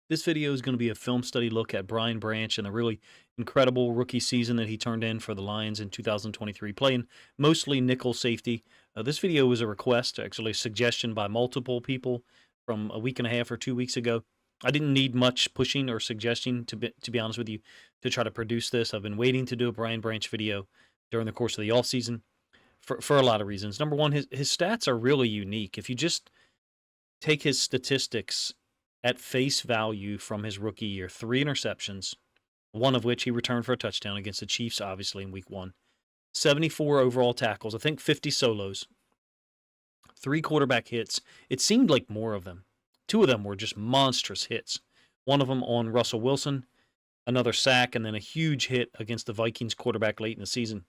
This video is going to be a film study look at Brian Branch and the really incredible rookie season that he turned in for the Lions in 2023, playing mostly nickel safety. This video was a request, actually a suggestion by multiple people from a week and a half or 2 weeks ago. I didn't need much pushing or suggesting, to be honest with you, to try to produce this. I've been waiting to do a Brian Branch video during the course of the offseason for a lot of reasons. Number one, his stats are really unique. If you just take his statistics at face value from his rookie year, 3 interceptions, one of which he returned for a touchdown against the Chiefs, obviously, in week 1. 74 overall tackles, I think 50 solos, 3 quarterback hits. It seemed like more of them. 2 of them were just monstrous hits. One of them on Russell Wilson, another sack, and then a huge hit against the Vikings quarterback late in the season.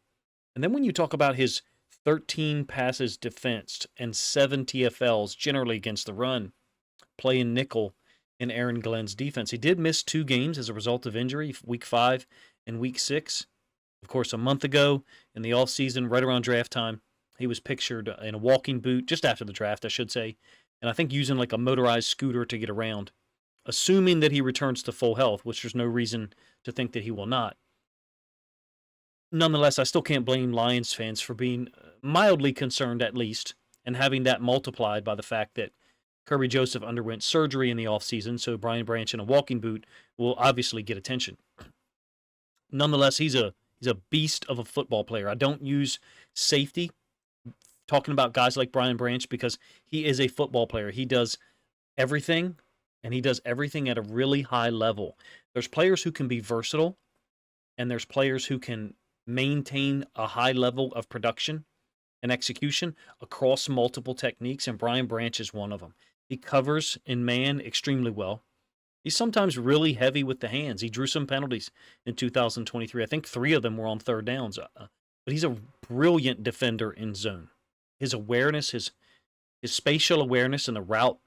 And then when you talk about his 13 passes defensed and 7 TFLs, generally against the run, playing nickel in Aaron Glenn's defense. He did miss 2 games as a result of injury, week 5 and week 6. Of course, a month ago in the offseason, right around draft time, he was pictured in a walking boot, just after the draft, I should say, and I think using like a motorized scooter to get around, assuming that he returns to full health, which there's no reason to think that he will not. Nonetheless, I still can't blame Lions fans for being mildly concerned, at least, and having that multiplied by the fact that Kirby Joseph underwent surgery in the offseason, so Brian Branch in a walking boot will obviously get attention. Nonetheless, he's a beast of a football player. I don't use safety talking about guys like Brian Branch because he is a football player. He does everything, and he does everything at a really high level. There's players who can be versatile, and there's players who can maintain a high level of production and execution across multiple techniques, and Brian Branch is one of them. He covers in man extremely well. He's sometimes really heavy with the hands. He drew some penalties in 2023. I think 3 of them were on third downs. But he's a brilliant defender in zone. His awareness, his spatial awareness and the route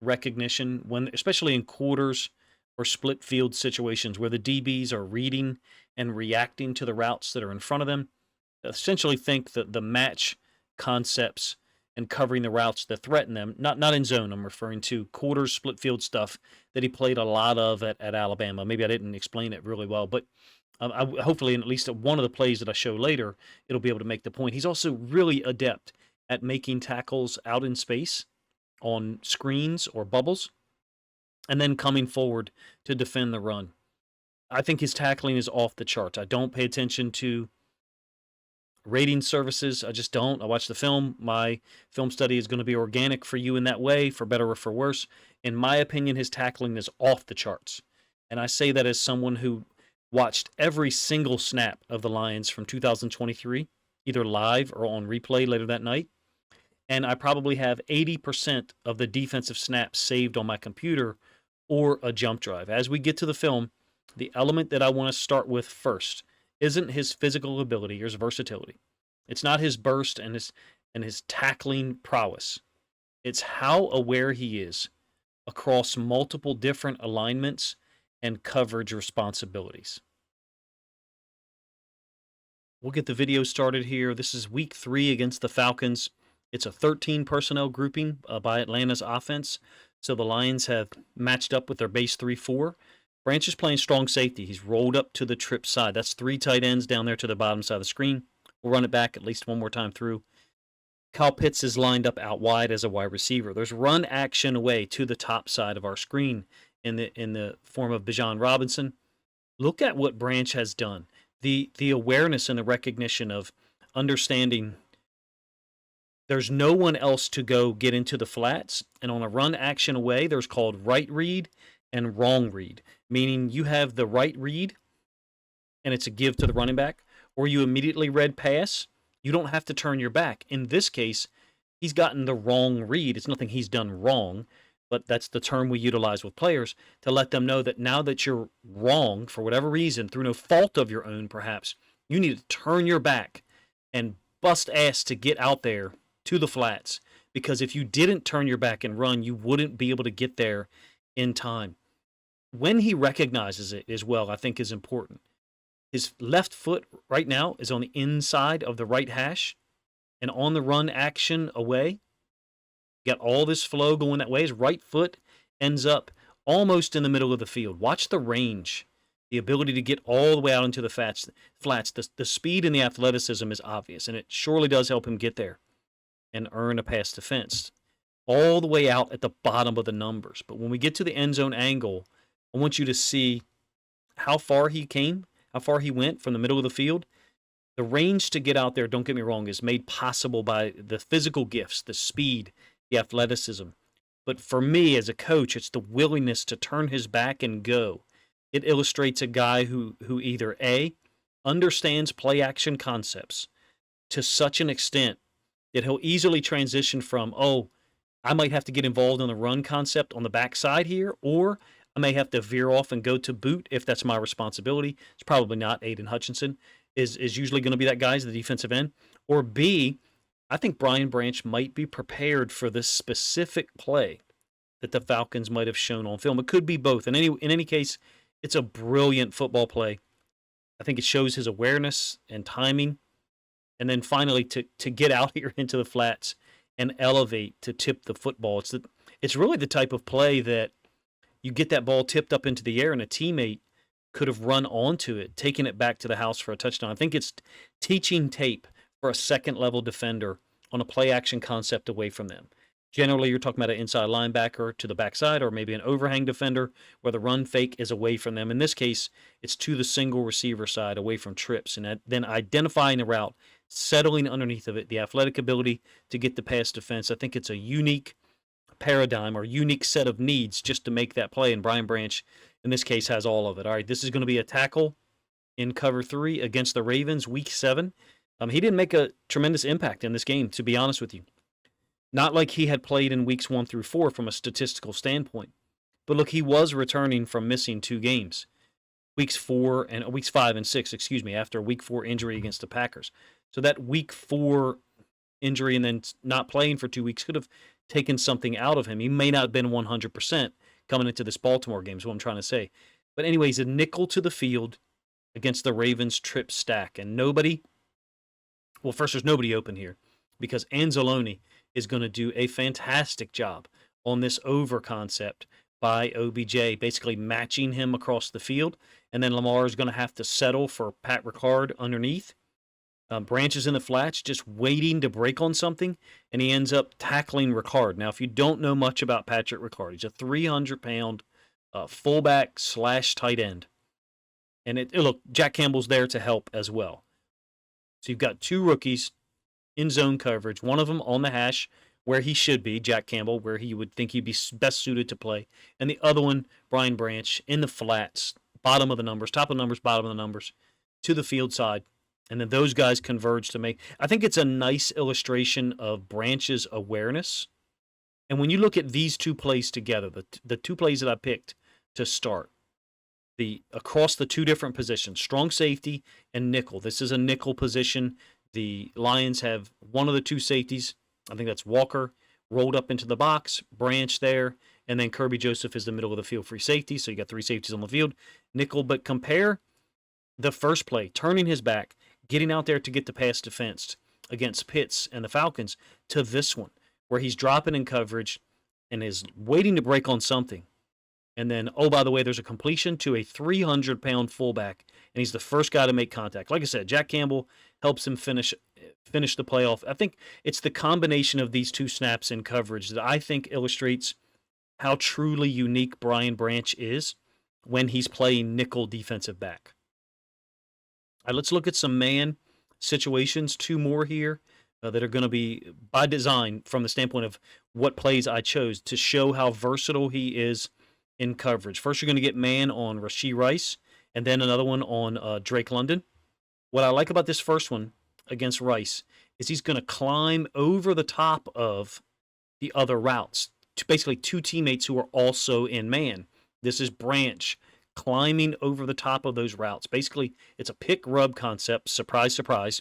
recognition, when especially in quarters or split field situations where the DBs are reading and reacting to the routes that are in front of them, essentially think that the match concepts and covering the routes that threaten them, not in zone, I'm referring to quarters, split field stuff that he played a lot of at Alabama. Maybe I didn't explain it really well, but hopefully in at least one of the plays that I show later, it'll be able to make the point. He's also really adept at making tackles out in space on screens or bubbles and then coming forward to defend the run. I think his tackling is off the charts. I don't pay attention to rating services. I just don't. I watch the film. My film study is going to be organic for you in that way, for better or for worse. In my opinion, his tackling is off the charts. And I say that as someone who watched every single snap of the Lions from 2023, either live or on replay later that night. And I probably have 80% of the defensive snaps saved on my computer or a jump drive. As we get to the film, the element that I want to start with first isn't his physical ability or his versatility. It's not his burst and his tackling prowess. It's how aware he is across multiple different alignments and coverage responsibilities. We'll get the video started here. This is week 3 against the Falcons. It's a 13 personnel grouping by Atlanta's offense. So the Lions have matched up with their base 3-4. Branch is playing strong safety. He's rolled up to the trip side. That's 3 tight ends down there to the bottom side of the screen. We'll run it back at least one more time through. Kyle Pitts is lined up out wide as a wide receiver. There's run action away to the top side of our screen in the form of Bijan Robinson. Look at what Branch has done. The awareness and the recognition of understanding there's no one else to go get into the flats. And on a run action away, there's called right read and wrong read, meaning you have the right read and it's a give to the running back, or you immediately read pass. You don't have to turn your back. In this case, he's gotten the wrong read. It's nothing he's done wrong, but that's the term we utilize with players to let them know that now that you're wrong for whatever reason, through no fault of your own perhaps, you need to turn your back and bust ass to get out there to the flats, because if you didn't turn your back and run, you wouldn't be able to get there in time. When he recognizes it as well, I think is important. His left foot right now is on the inside of the right hash, and on the run action away, got all this flow going that way. His right foot ends up almost in the middle of the field. Watch the range, the ability to get all the way out into the flats. The speed and the athleticism is obvious, and it surely does help him get there and earn a pass defense all the way out at the bottom of the numbers. But when we get to the end zone angle, I want you to see how far he came, how far he went from the middle of the field. The range to get out there, don't get me wrong, is made possible by the physical gifts, the speed, the athleticism. But for me as a coach, it's the willingness to turn his back and go. It illustrates a guy who either A, understands play action concepts to such an extent that he'll easily transition from, oh, I might have to get involved in the run concept on the backside here, or I may have to veer off and go to boot if that's my responsibility. It's probably not. Aiden Hutchinson is usually going to be that guy as the defensive end. Or B, I think Brian Branch might be prepared for this specific play that the Falcons might have shown on film. It could be both. In any case, it's a brilliant football play. I think it shows his awareness and timing. And then finally, to get out here into the flats and elevate to tip the football. It's really the type of play that you get that ball tipped up into the air and a teammate could have run onto it, taken it back to the house for a touchdown. I think it's teaching tape for a second-level defender on a play-action concept away from them. Generally, you're talking about an inside linebacker to the backside or maybe an overhang defender where the run fake is away from them. In this case, it's to the single receiver side away from trips, and then identifying the route, settling underneath of it, the athletic ability to get the pass defense. I think it's a unique paradigm or unique set of needs just to make that play, and Brian Branch, in this case, has all of it. All right, this is going to be a tackle in cover 3 against the Ravens, Week 7. He didn't make a tremendous impact in this game, to be honest with you. Not like he had played in weeks 1 through 4 from a statistical standpoint. But look, he was returning from missing 2 games. Weeks 5 and 6, after a week 4 injury against the Packers. So that week 4 injury and then not playing for 2 weeks could have taken something out of him. He may not have been 100% coming into this Baltimore game is what I'm trying to say. But anyways, a nickel to the field against the Ravens trip stack. And there's nobody open here because Anzalone is going to do a fantastic job on this over concept by OBJ, basically matching him across the field. And then Lamar is going to have to settle for Pat Ricard underneath. Branch is in the flats just waiting to break on something, and he ends up tackling Ricard. Now, if you don't know much about Patrick Ricard, he's a 300-pound fullback / tight end. And look, Jack Campbell's there to help as well. So you've got 2 rookies in zone coverage, one of them on the hash where he should be, Jack Campbell, where he would think he'd be best suited to play, and the other one, Brian Branch, in the flats, bottom of the numbers, top of the numbers, bottom of the numbers, to the field side. And then those guys converge to make. I think it's a nice illustration of Branch's awareness. And when you look at these 2 plays together, the 2 plays that I picked to start, across the 2 different positions, strong safety and nickel. This is a nickel position. The Lions have one of the 2 safeties. I think that's Walker rolled up into the box, Branch there, and then Kirby Joseph is the middle of the field free safety. So you got 3 safeties on the field. Nickel, but compare the first play, turning his back, getting out there to get the pass defense against Pitts and the Falcons, to this one, where he's dropping in coverage and is waiting to break on something. And then, oh, by the way, there's a completion to a 300-pound fullback, and he's the first guy to make contact. Like I said, Jack Campbell helps him finish the playoff. I think it's the combination of these 2 snaps in coverage that I think illustrates how truly unique Brian Branch is when he's playing nickel defensive back. All right, let's look at some man situations, 2 more here that are going to be by design from the standpoint of what plays I chose to show how versatile he is in coverage. First, you're going to get man on Rashee Rice, and then another one on Drake London. What I like about this first one against Rice is he's going to climb over the top of the other routes, basically 2 teammates who are also in man. This is Branch climbing over the top of those routes. Basically, it's a pick rub concept, surprise, surprise.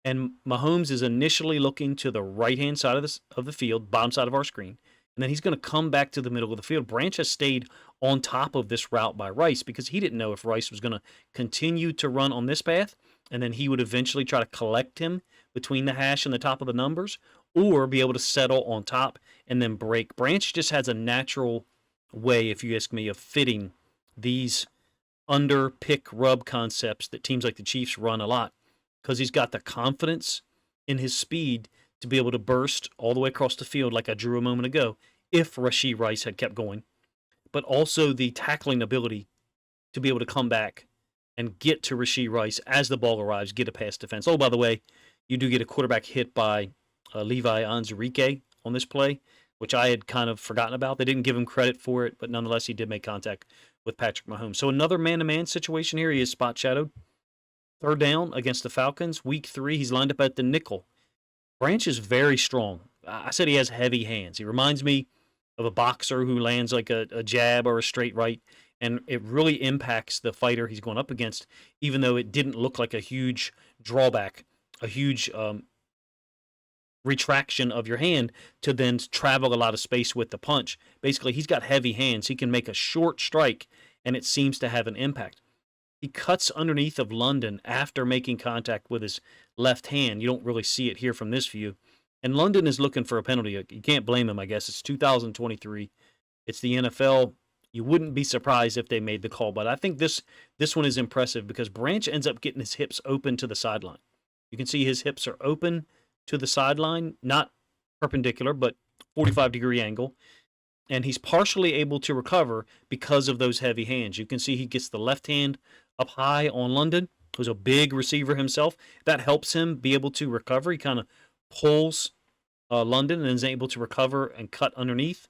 And Mahomes is initially looking to the right-hand side of the field, bottom side of our screen, and then he's going to come back to the middle of the field. Branch has stayed on top of this route by Rice because he didn't know if Rice was going to continue to run on this path, and then he would eventually try to collect him between the hash and the top of the numbers, or be able to settle on top and then break. Branch just has a natural way, if you ask me, of fitting these under pick rub concepts that teams like the Chiefs run a lot, because he's got the confidence in his speed to be able to burst all the way across the field like I drew a moment ago if Rashee Rice had kept going, but also the tackling ability to be able to come back and get to Rashee Rice as the ball arrives, get a pass defense. Oh, by the way, you do get a quarterback hit by Levi Onwuzurike on this play, which I had kind of forgotten about. They didn't give him credit for it, but nonetheless, he did make contact with Patrick Mahomes. So another man-to-man situation here. He is spot shadowed. Third down against the Falcons. Week 3, he's lined up at the nickel. Branch is very strong. I said he has heavy hands. He reminds me of a boxer who lands like a jab or a straight right, and it really impacts the fighter he's going up against, even though it didn't look like a huge drawback, a huge retraction of your hand to then travel a lot of space with the punch. Basically, he's got heavy hands. He can make a short strike, and it seems to have an impact. He cuts underneath of London after making contact with his left hand. You don't really see it here from this view. And London is looking for a penalty. You can't blame him, I guess. It's 2023. It's the NFL. You wouldn't be surprised if they made the call. But I think this one is impressive because Branch ends up getting his hips open to the sideline. You can see his hips are open to the sideline, not perpendicular, but 45-degree angle. And he's partially able to recover because of those heavy hands. You can see he gets the left hand up high on London, who's a big receiver himself. That helps him be able to recover. He kind of pulls London and is able to recover and cut underneath.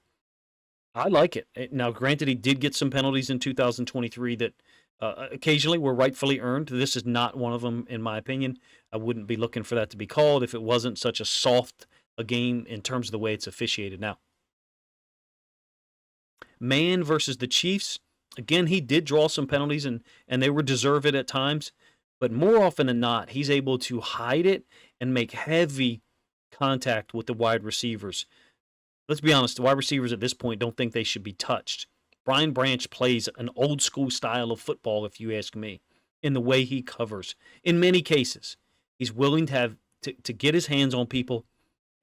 I like it. Now, granted, he did get some penalties in 2023 that occasionally were rightfully earned. This is not one of them, in my opinion. I wouldn't be looking for that to be called if it wasn't such a soft a game in terms of the way it's officiated now. Man versus the Chiefs. Again, he did draw some penalties, and they were deserved at times. But more often than not, he's able to hide it and make heavy contact with the wide receivers. Let's be honest, the wide receivers at this point don't think they should be touched. Brian Branch plays an old school style of football, if you ask me, in the way he covers. In many cases, he's willing to get his hands on people,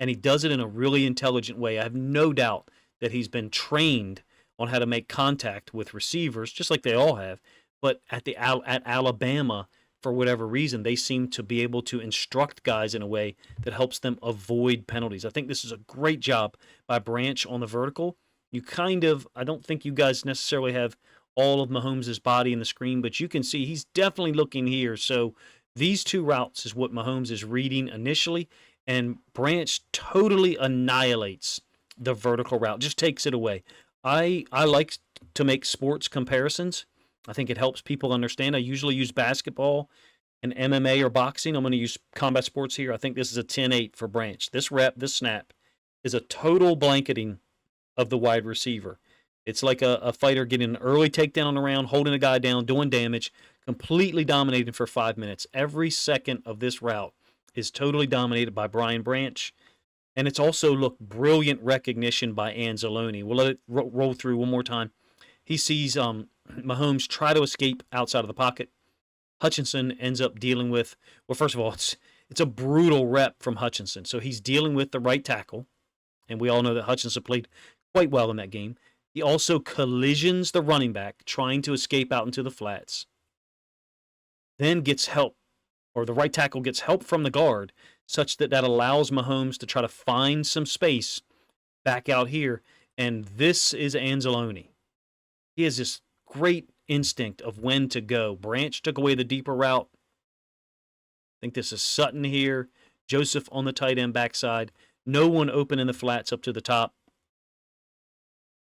and he does it in a really intelligent way. I have no doubt that he's been trained on how to make contact with receivers, just like they all have. But at Alabama, for whatever reason, they seem to be able to instruct guys in a way that helps them avoid penalties. I think this is a great job by Branch on the vertical. I don't think you guys necessarily have all of Mahomes' body in the screen, but you can see he's definitely looking here. So these two routes is what Mahomes is reading initially, and Branch totally annihilates the vertical route, just takes it away. I like to make sports comparisons. I think it helps people understand. I usually use basketball and MMA or boxing. I'm going to use combat sports here. I think this is a 10-8 for Branch. This snap, is a total blanketing of the wide receiver. It's like a fighter getting an early takedown on the round, holding a guy down, doing damage, completely dominating for 5 minutes. Every second of this route is totally dominated by Brian Branch. And it's also, brilliant recognition by Anzalone. We'll let it roll through one more time. He sees Mahomes try to escape outside of the pocket. Hutchinson ends up dealing with, first of all, it's a brutal rep from Hutchinson. So he's dealing with the right tackle. And we all know that Hutchinson played quite well in that game. He also collisions the running back, trying to escape out into the flats. Then gets help, or the right tackle gets help from the guard, such that allows Mahomes to try to find some space back out here. And this is Anzalone. He has this great instinct of when to go. Branch took away the deeper route. I think this is Sutton here. Joseph on the tight end backside. No one open in the flats up to the top.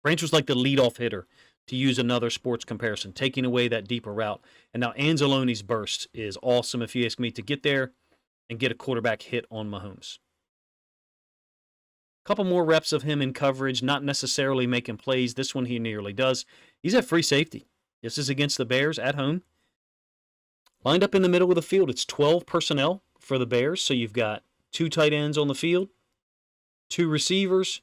Branch was like the leadoff hitter, to use another sports comparison, taking away that deeper route. And now Anzalone's burst is awesome, if you ask me, to get there and get a quarterback hit on Mahomes. A couple more reps of him in coverage, not necessarily making plays. This one he nearly does. He's at free safety. This is against the Bears at home. Lined up in the middle of the field, it's 12 personnel for the Bears. So you've got 2 tight ends on the field, 2 receivers,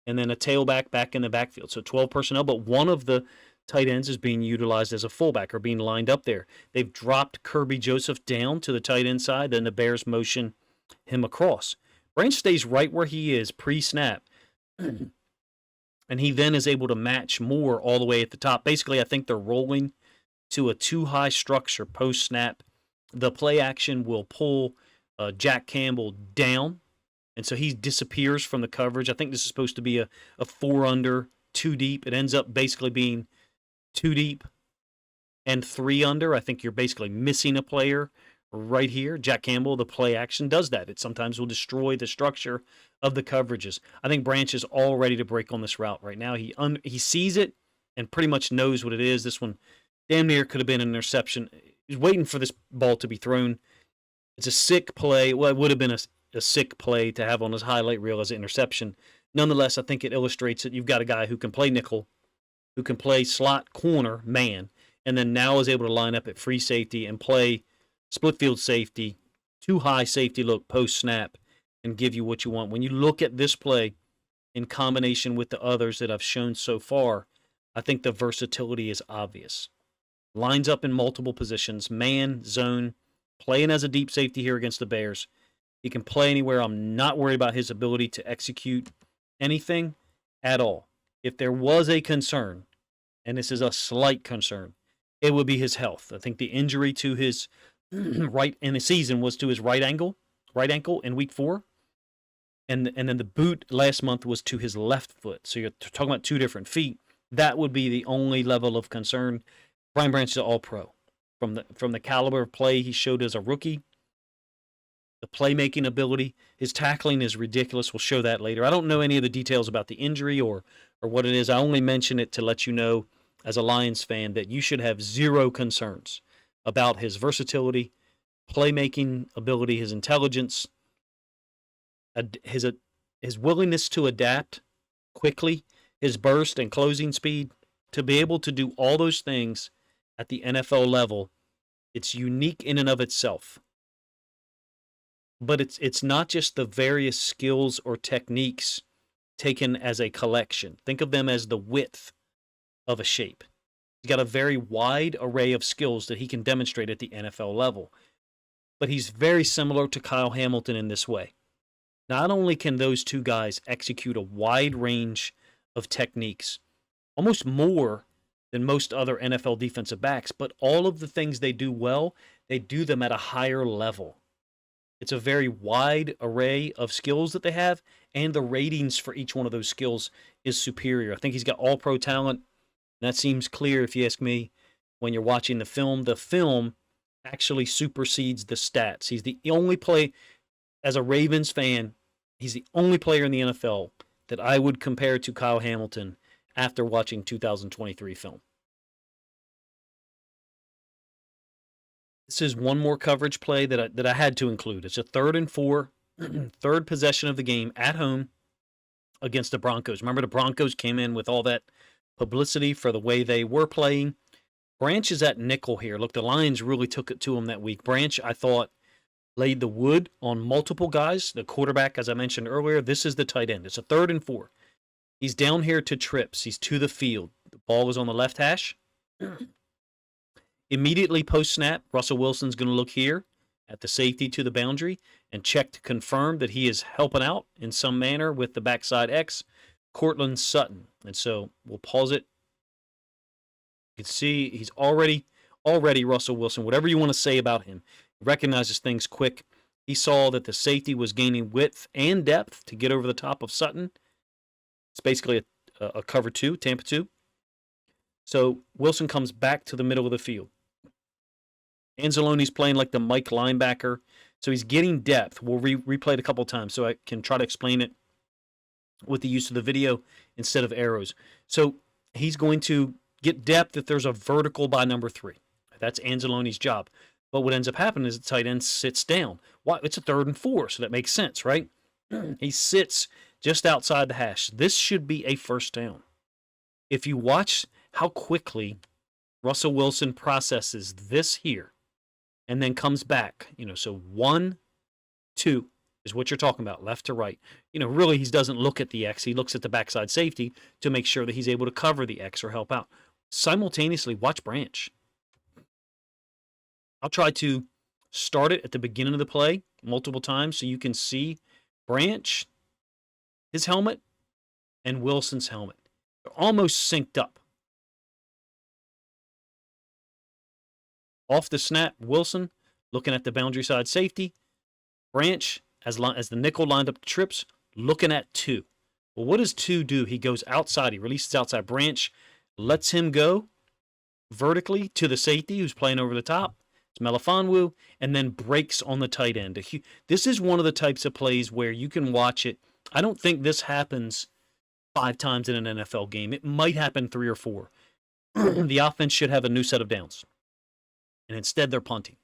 and then a tailback back in the backfield. So 12 personnel, but one of the tight ends is being utilized as a fullback or being lined up there. They've dropped Kirby Joseph down to the tight end side, then the Bears motion him across. Branch stays right where he is pre-snap. And he then is able to match more all the way at the top. Basically, I think they're rolling to a too high structure post snap. The play action will pull Jack Campbell down, and so he disappears from the coverage. I think this is supposed to be a 4 under, 2 deep. It ends up basically being 2 deep and 3 under. I think you're basically missing a player right here. Jack Campbell, the play action, does that. It sometimes will destroy the structure of the coverages. I think Branch is all ready to break on this route right now. He sees it and pretty much knows what it is. This one damn near could have been an interception. He's waiting for this ball to be thrown. It's a sick play. Well, it would have been a sick play to have on his highlight reel as an interception. Nonetheless, I think it illustrates that you've got a guy who can play nickel, who can play slot corner man, and then now is able to line up at free safety and play split field safety, too high safety look post snap, and give you what you want. When you look at this play in combination with the others that I've shown so far, I think the versatility is obvious. Lines up in multiple positions, man, zone, playing as a deep safety here against the Bears. He can play anywhere. I'm not worried about his ability to execute anything at all. If there was a concern, and this is a slight concern, it would be his health. I think the injury to his right in the season was to his right ankle in week 4. And then the boot last month was to his left foot. So you're talking about 2 different feet. That would be the only level of concern. Brian Branch is all-pro. From the caliber of play he showed as a rookie, the playmaking ability, his tackling is ridiculous. We'll show that later. I don't know any of the details about the injury or what it is. I only mention it to let you know, as a Lions fan, that you should have zero concerns about his versatility, playmaking ability, his intelligence, his willingness to adapt quickly, his burst and closing speed, to be able to do all those things at the NFL level. It's unique in and of itself. But it's not just the various skills or techniques taken as a collection. Think of them as the width of a shape. He's got a very wide array of skills that he can demonstrate at the NFL level. But he's very similar to Kyle Hamilton in this way. Not only can those two guys execute a wide range of techniques, almost more than most other NFL defensive backs, but all of the things they do well, they do them at a higher level. It's a very wide array of skills that they have, and the ratings for each one of those skills is superior. I think he's got all-pro talent. That seems clear if you ask me when you're watching the film. The film actually supersedes the stats. He's the only play, as a Ravens fan, he's the only player in the NFL that I would compare to Kyle Hamilton after watching 2023 film. This is one more coverage play that I had to include. It's a 3rd and 4, third possession of the game at home against the Broncos. Remember, the Broncos came in with all that publicity for the way they were playing. Branch is at nickel here. Look, the Lions really took it to him that week. Branch, I thought, laid the wood on multiple guys. The quarterback, as I mentioned earlier, this is the tight end. It's a 3rd and 4. He's down here to trips. He's to the field. The ball is on the left hash. Immediately post-snap, Russell Wilson's going to look here at the safety to the boundary and check to confirm that he is helping out in some manner with the backside X, Courtland Sutton. And so we'll pause it. You can see he's already Russell Wilson, whatever you want to say about him, recognizes things quick. He saw that the safety was gaining width and depth to get over the top of Sutton. It's basically a cover 2, Tampa 2. So Wilson comes back to the middle of the field. Anzalone's playing like the Mike linebacker, so he's getting depth. We'll replay it a couple times so I can try to explain it with the use of the video instead of arrows. So he's going to get depth if there's a vertical by number 3. That's Anzalone's job. But what ends up happening is the tight end sits down. Why? It's a 3rd and 4, so that makes sense, right? He sits just outside the hash. This should be a first down. If you watch how quickly Russell Wilson processes this here and then comes back, so 1, 2 is what you're talking about, left to right. Really, he doesn't look at the X. He looks at the backside safety to make sure that he's able to cover the X or help out. Simultaneously, watch Branch. I'll try to start it at the beginning of the play multiple times so you can see Branch, his helmet, and Wilson's helmet. They're almost synced up. Off the snap, Wilson looking at the boundary side safety. Branch, as the nickel lined up the trips, looking at 2. Well, what does 2 do? He goes outside. He releases outside. Branch lets him go vertically to the safety who's playing over the top. It's Melifonwu, and then breaks on the tight end. This is one of the types of plays where you can watch it. I don't think this happens 5 times in an NFL game. It might happen 3 or 4. The offense should have a new set of downs. And instead they're punting.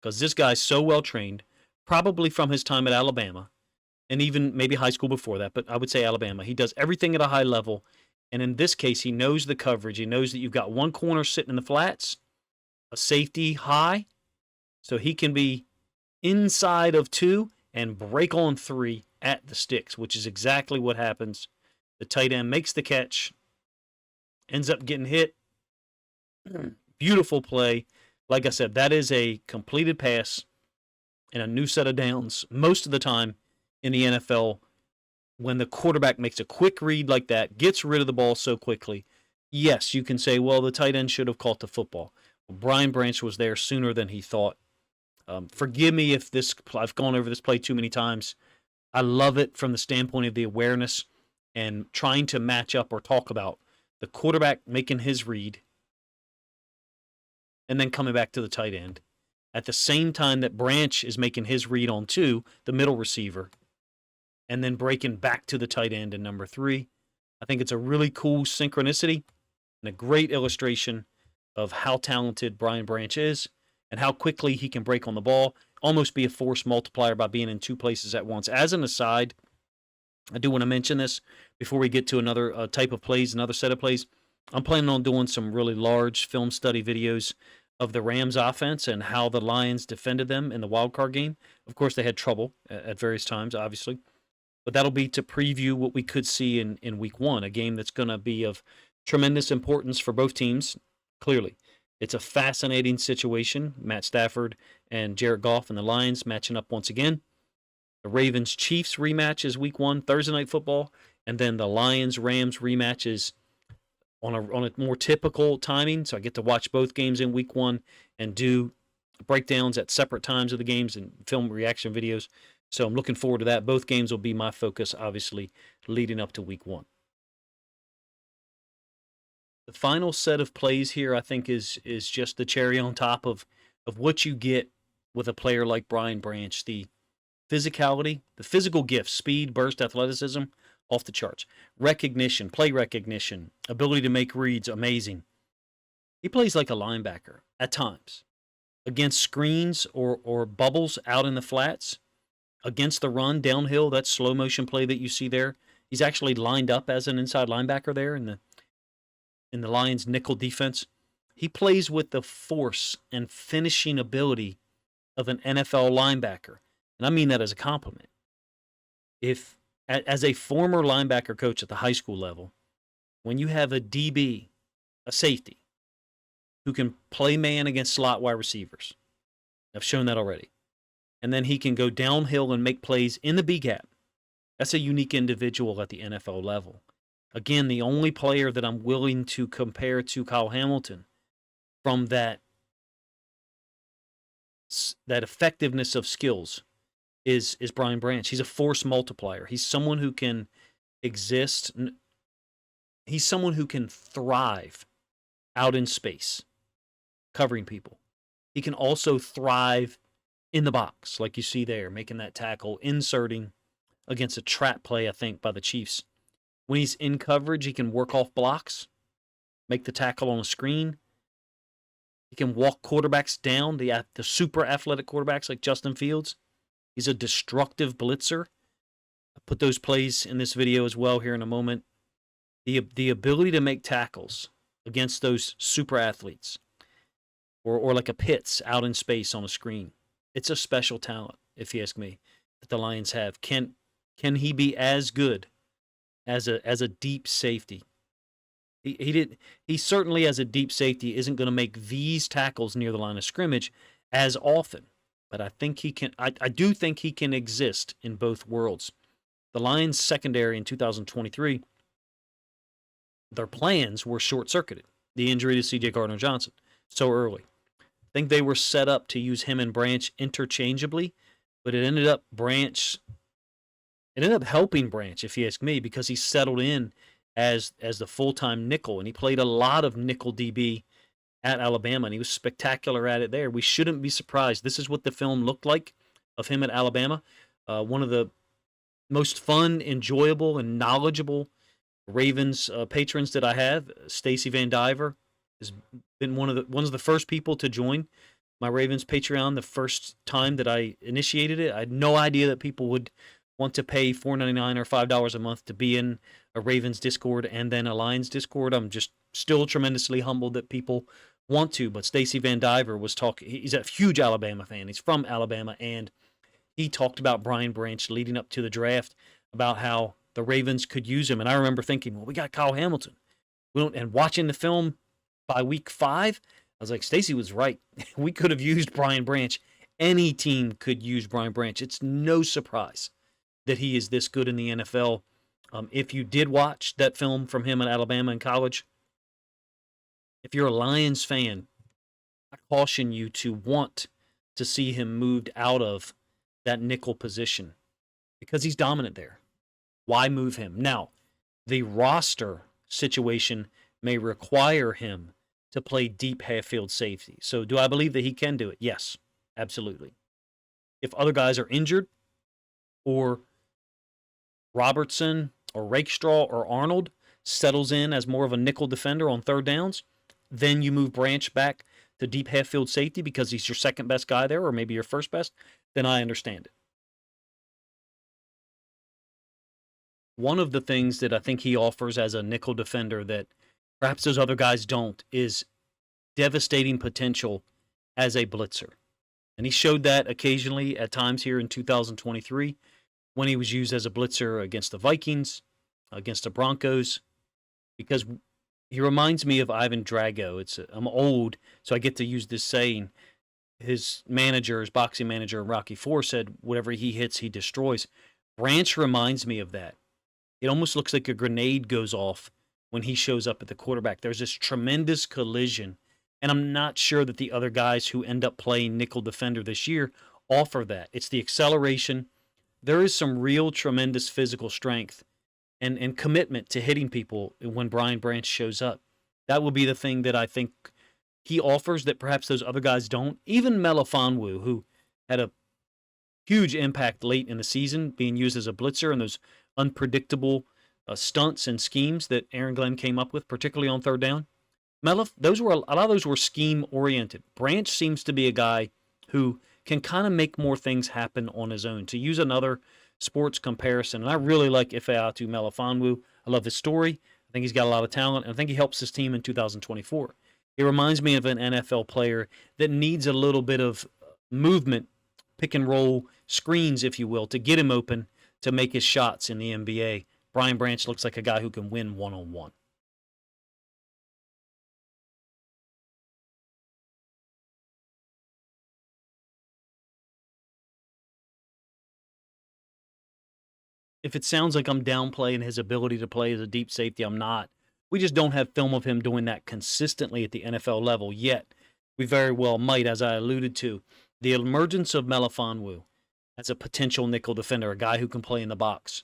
Because this guy's so well trained, probably from his time at Alabama, and even maybe high school before that, but I would say Alabama. He does everything at a high level. And in this case, he knows the coverage. He knows that you've got one corner sitting in the flats, a safety high, so he can be inside of 2 and break on 3 at the sticks, which is exactly what happens. The tight end makes the catch, ends up getting hit. Beautiful play. Like I said, that is a completed pass and a new set of downs most of the time in the NFL. When the quarterback makes a quick read like that, gets rid of the ball so quickly, yes, you can say, well, the tight end should have caught the football. Well, Brian Branch was there sooner than he thought. Forgive me if I've gone over this play too many times. I love it from the standpoint of the awareness and trying to match up or talk about the quarterback making his read and then coming back to the tight end at the same time that Branch is making his read on 2, the middle receiver, and then breaking back to the tight end in number 3. I think it's a really cool synchronicity and a great illustration of how talented Brian Branch is and how quickly he can break on the ball, almost be a force multiplier by being in 2 places at once. As an aside, I do want to mention this before we get to another type of plays, another set of plays. I'm planning on doing some really large film study videos of the Rams offense and how the Lions defended them in the wild card game. Of course, they had trouble at various times, obviously. But that'll be to preview what we could see in week 1, a game that's going to be of tremendous importance for both teams, clearly. It's a fascinating situation. Matt Stafford and Jared Goff and the Lions matching up once again. The Ravens-Chiefs rematch is week 1, Thursday Night Football. And then the Lions-Rams rematch is on a more typical timing. So I get to watch both games in week 1 and do breakdowns at separate times of the games and film reaction videos. So I'm looking forward to that. Both games will be my focus, obviously, leading up to week 1. The final set of plays here, I think, is just the cherry on top of what you get with a player like Brian Branch. The physicality, the physical gifts, speed, burst, athleticism, off the charts. Recognition, play recognition, ability to make reads, amazing. He plays like a linebacker at times. Against screens or bubbles out in the flats, against the run, downhill, that slow motion play that you see there, he's actually lined up as an inside linebacker there in the Lions nickel defense. He plays with the force and finishing ability of an NFL linebacker. And I mean that as a compliment. If, as a former linebacker coach at the high school level, when you have a DB, a safety, who can play man against slot wide receivers, I've shown that already, and then he can go downhill and make plays in the B gap, that's a unique individual at the NFL level. Again, the only player that I'm willing to compare to Kyle Hamilton from that effectiveness of skills is Brian Branch. He's a force multiplier. He's someone who can exist. He's someone who can thrive out in space, covering people. He can also thrive in the box, like you see there, making that tackle, inserting against a trap play, I think, by the Chiefs. When he's in coverage, he can work off blocks, make the tackle on a screen. He can walk quarterbacks down, the super athletic quarterbacks like Justin Fields. He's a destructive blitzer. I'll put those plays in this video as well here in a moment. The ability to make tackles against those super athletes or like a Pitts out in space on a screen. It's a special talent, if you ask me, that the Lions have. Can he be as good as a deep safety? He certainly, as a deep safety, isn't going to make these tackles near the line of scrimmage as often. But I think he can. I do think he can exist in both worlds. The Lions secondary in 2023 their plans were short-circuited. The injury to C.J. Gardner-Johnson so early. I think they were set up to use him and Branch interchangeably, but it ended up helping Branch, if you ask me, because he settled in as the full-time nickel, and he played a lot of nickel DB at Alabama, and he was spectacular at it there. We shouldn't be surprised. This is what the film looked like of him at Alabama. One of the most fun, enjoyable, and knowledgeable Ravens patrons that I have, Stacy Van Diver, has been one of the first people to join my Ravens Patreon the first time that I initiated it. I had no idea that people would want to pay $4.99 or $5 a month to be in a Ravens Discord and then a Lions Discord. I'm just still tremendously humbled that people want to. But Stacy Van Diver was talking. He's a huge Alabama fan. He's from Alabama, and he talked about Brian Branch leading up to the draft, about how the Ravens could use him. And I remember thinking, well, we got Kyle Hamilton. And watching the film by week 5, I was like, Stacy was right. We could have used Brian Branch. Any team could use Brian Branch. It's no surprise that he is this good in the NFL. If you did watch that film from him in Alabama in college, if you're a Lions fan, I caution you to want to see him moved out of that nickel position because he's dominant there. Why move him? Now, the roster situation may require him to play deep half-field safety. So do I believe that he can do it? Yes, absolutely. If other guys are injured, or Robertson or Rakestraw or Arnold settles in as more of a nickel defender on third downs, then you move Branch back to deep half-field safety because he's your second best guy there, or maybe your first best, then I understand it. One of the things that I think he offers as a nickel defender that perhaps those other guys don't is devastating potential as a blitzer. And he showed that occasionally at times here in 2023 when he was used as a blitzer against the Vikings, against the Broncos, because he reminds me of Ivan Drago. I'm old, so I get to use this saying. His boxing manager in Rocky IV said, whatever he hits, he destroys. Branch reminds me of that. It almost looks like a grenade goes off when he shows up at the quarterback. There's this tremendous collision, and I'm not sure that the other guys who end up playing nickel defender this year offer that. It's the acceleration. There is some real tremendous physical strength and commitment to hitting people when Brian Branch shows up. That will be the thing that I think he offers that perhaps those other guys don't. Even Melifonwu, who had a huge impact late in the season, being used as a blitzer and those unpredictable stunts and schemes that Aaron Glenn came up with, particularly on third down. A lot of those were scheme oriented. Branch seems to be a guy who can kind of make more things happen on his own. To use another sports comparison, and I really like Ifeatu Melifonwu. I love his story. I think he's got a lot of talent, and I think he helps his team in 2024. He reminds me of an NFL player that needs a little bit of movement, pick and roll screens, if you will, to get him open to make his shots in the NBA. Brian Branch looks like a guy who can win one-on-one. If it sounds like I'm downplaying his ability to play as a deep safety, I'm not. We just don't have film of him doing that consistently at the NFL level yet. We very well might, as I alluded to. The emergence of Melifonwu as a potential nickel defender, a guy who can play in the box,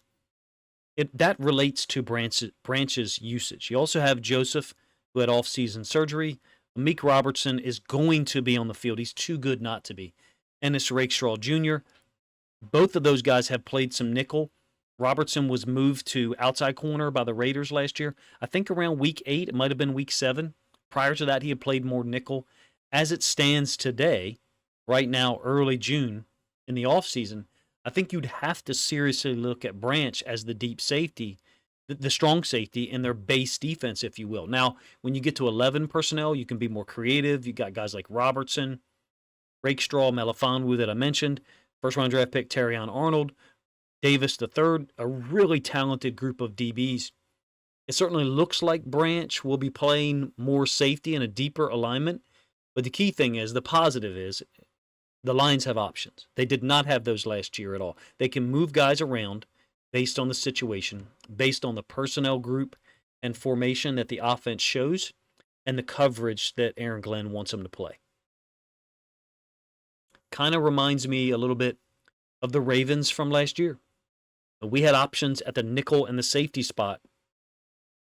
that relates to Branch's usage. You also have Joseph, who had off-season surgery. Meek Robertson is going to be on the field. He's too good not to be. Ennis Rakestraw Jr., both of those guys have played some nickel. Robertson was moved to outside corner by the Raiders last year. I think around week 8, it might have been week 7. Prior to that, he had played more nickel. As it stands today, right now, early June, in the offseason, I think you'd have to seriously look at Branch as the deep safety, the strong safety in their base defense, if you will. Now, when you get to 11 personnel, you can be more creative. You got guys like Robertson, Rakestraw, Melifonwu that I mentioned, first-round draft pick Terrion Arnold, Davis III, a really talented group of DBs. It certainly looks like Branch will be playing more safety in a deeper alignment, but the key thing is, the positive is, the Lions have options. They did not have those last year at all. They can move guys around based on the situation, based on the personnel group, and formation that the offense shows and the coverage that Aaron Glenn wants him to play. Kind of reminds me a little bit of the Ravens from last year. We had options at the nickel and the safety spot,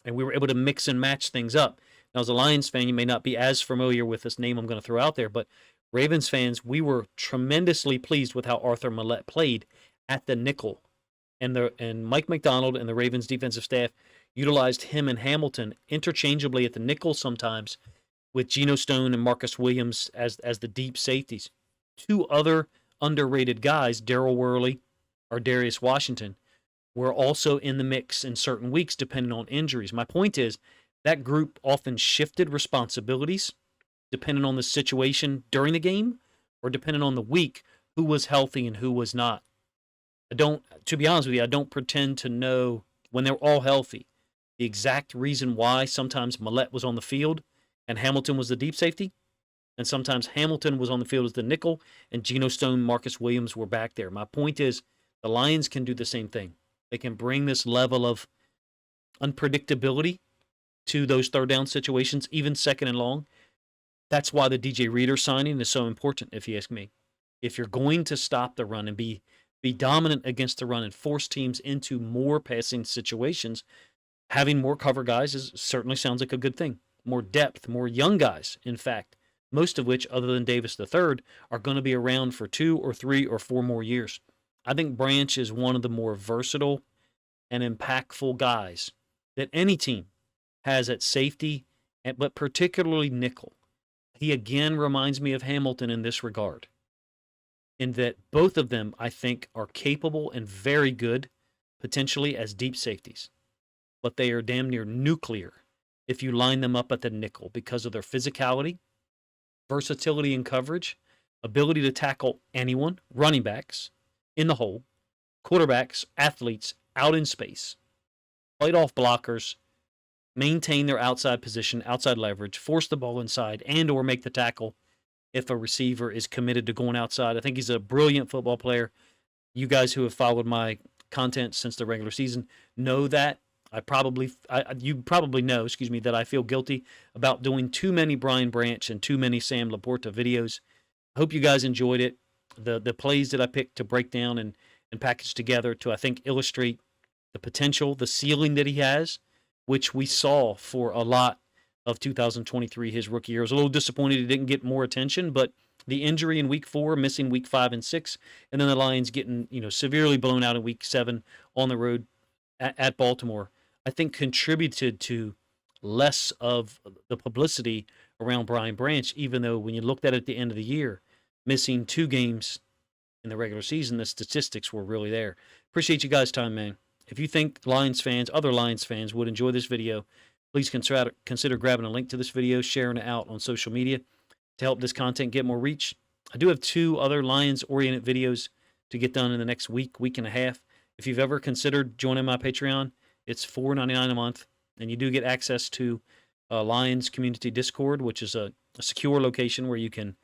and we were able to mix and match things up. Now, as a Lions fan, you may not be as familiar with this name I'm going to throw out there, but Ravens fans, we were tremendously pleased with how Arthur Millette played at the nickel. And Mike McDonald and the Ravens defensive staff utilized him and Hamilton interchangeably at the nickel sometimes, with Geno Stone and Marcus Williams as the deep safeties. Two other underrated guys, Darryl Worley or Darius Washington, were also in the mix in certain weeks depending on injuries. My point is that group often shifted responsibilities depending on the situation during the game or depending on the week who was healthy and who was not. To be honest with you, I don't pretend to know when they're all healthy the exact reason why sometimes Millette was on the field and Hamilton was the deep safety, and sometimes Hamilton was on the field as the nickel and Geno Stone, Marcus Williams were back there. My point is the Lions can do the same thing. They can bring this level of unpredictability to those third down situations, even second and long. That's why the DJ Reader signing is so important, if you ask me. If you're going to stop the run and be dominant against the run and force teams into more passing situations, having more cover guys certainly sounds like a good thing. More depth, more young guys, in fact, most of which, other than Davis III, are going to be around for 2 or 3 or 4 more years. I think Branch is one of the more versatile and impactful guys that any team has at safety, but particularly nickel. He again reminds me of Hamilton in this regard, in that both of them, I think, are capable and very good, potentially as deep safeties. But they are damn near nuclear if you line them up at the nickel because of their physicality, versatility in coverage, ability to tackle anyone, running backs, in the hole, quarterbacks, athletes, out in space, fight off blockers, maintain their outside position, outside leverage, force the ball inside, and or make the tackle if a receiver is committed to going outside. I think he's a brilliant football player. You guys who have followed my content since the regular season know that. You probably know, that I feel guilty about doing too many Brian Branch and too many Sam Laporta videos. I hope you guys enjoyed it. The plays that I picked to break down and package together to, I think, illustrate the potential, the ceiling that he has, which we saw for a lot of 2023, his rookie year. I was a little disappointed he didn't get more attention, but the injury in week 4, missing week 5 and 6, and then the Lions getting severely blown out in week 7 on the road at Baltimore, I think contributed to less of the publicity around Brian Branch, even though when you looked at it at the end of the year, missing 2 games in the regular season, the statistics were really there. Appreciate you guys' time, man. If you think other Lions fans would enjoy this video, please consider grabbing a link to this video, sharing it out on social media to help this content get more reach. I do have 2 other Lions-oriented videos to get done in the next week and a half. If you've ever considered joining my Patreon, it's $4.99 a month, and you do get access to Lions Community Discord, which is a secure location where you can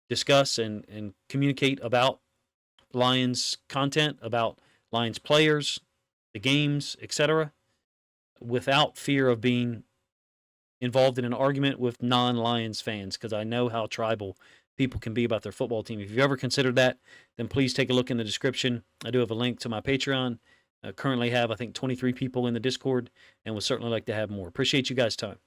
discuss and communicate about Lions content, about Lions players, the games, etc., without fear of being involved in an argument with non-Lions fans, because I know how tribal people can be about their football team. If you've ever considered that, then please take a look in the description. I do have a link to my Patreon. I currently have, I think, 23 people in the Discord, and would certainly like to have more. Appreciate you guys' time.